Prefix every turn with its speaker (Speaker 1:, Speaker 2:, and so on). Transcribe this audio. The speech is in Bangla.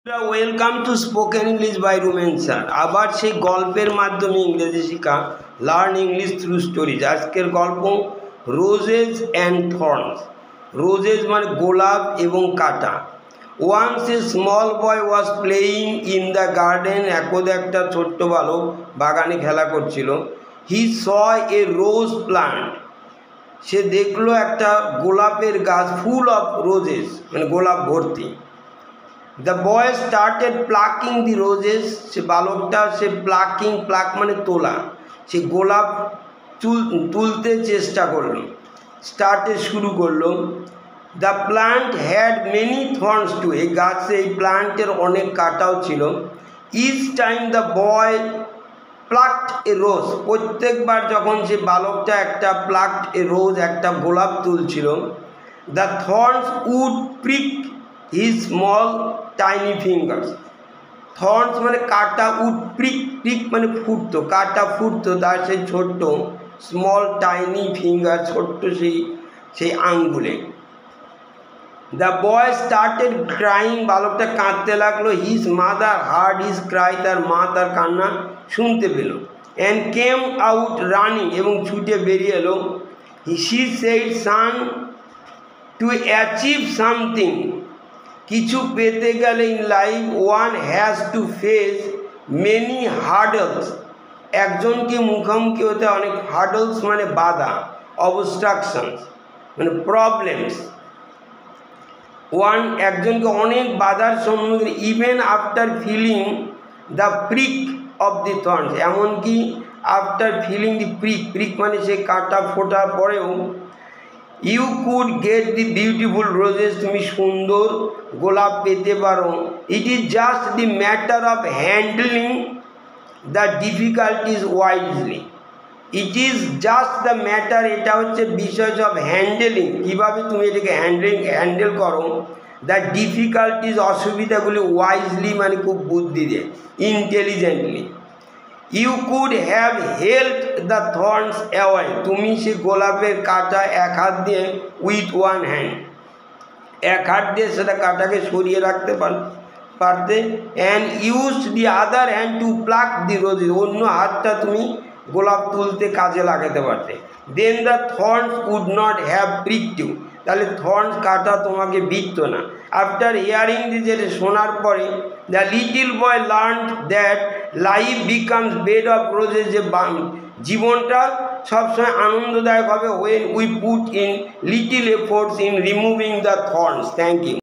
Speaker 1: Welcome to spoken English by Rumen sir. আবার সেই গল্পের মাধ্যমে ইংরেজি শেখা, লার্ন ইংলিশ থ্রু স্টোরিজ। আজকের গল্প রোজেস অ্যান্ড থর্নস। রোজেস মানে গোলাপ এবং কাঁটা। Once a small boy was playing in the garden. একদা একটা ছোট্ট বালক বাগানে খেলা করছিল। হি স এ রোজ প্লান্ট। সে দেখলো একটা গোলাপের গাছ, ফুল অফ রোজেস মানে গোলাপ ভর্তি। The boy started plucking the roses. সে বালকটা প্লাক মানে তোলা, সে গোলাপ তুলতে চেষ্টা করলো, শুরু করলো। The plant had many thorns too. এই প্লান্টের অনেক কাঁটাও ছিল। Each time the boy plucked a rose. প্রত্যেকবার যখন সে বালকটা একটা গোলাপ তুলছিল, the thorns would prick his small tiny fingers. Thorns মানে কাঁটা, উড প্রিক মানে ফুটতো, কাঁটা ফুটতো তার সেই ছোট্ট স্মল টাইনি ফিঙ্গার, ছোট্ট সেই আঙ্গুলে। The boy started crying. বালকটা কাঁদতে লাগলো। His mother heard his cry. তার মা তার কান্না শুনতে পেল। অ্যান্ড কেম আউট রানিং, এবং ছুটে বেরিয়ে এলো। She said, son, to achieve something, কিছু পেতে গেলে in life one has to face many hurdles. একজনকে মুখোমুখি হতে অনেক, হার্ডলস মানে বাধা, অবস্ট্রাকশনস মানে প্রবলেমস। একজনকে অনেক বাধার সম্মুখীন, even after feeling the prick of the thorns, এমনকি আফটার ফিলিং দি প্রিক মানে সে কাঁটা ফোটার পরেও, you could get the beautiful roses, তুমি সুন্দর গোলাপ পেতে পারো। It is just the matter of handling the difficulties wisely. It is just the matter, এটা হচ্ছে বিষয় অফ হ্যান্ডেলিং, কীভাবে তুমি এটাকে হ্যান্ডেল করো। দ্য ডিফিকাল্টিজ, অসুবিধাগুলি, ওয়াইজলি মানে খুব বুদ্ধি দিয়ে, intelligently. You could have held the thorns away, তুমি সে গোলাপের কাঁটা এক হাত দিয়ে, উইথ ওয়ান হ্যান্ড, এক হাত দিয়ে সেটা কাঁটাকে সরিয়ে রাখতে পারতে। And use the other hand to pluck the roses, অন্য হাতটা তুমি গোলাপ তুলতে কাজে লাগাতে পারতে। Then the thorns would not have pricked you, তাহলে থর্নস কাঁটা তোমাকে বিঁধত না। আফটার হিয়ারিং দি, যেটা শোনার পরে, the little boy learn that life becomes bed of roses, যে জীবনটা সবসময় আনন্দদায়ক হবে when we put in little efforts in removing the thorns. Thank you.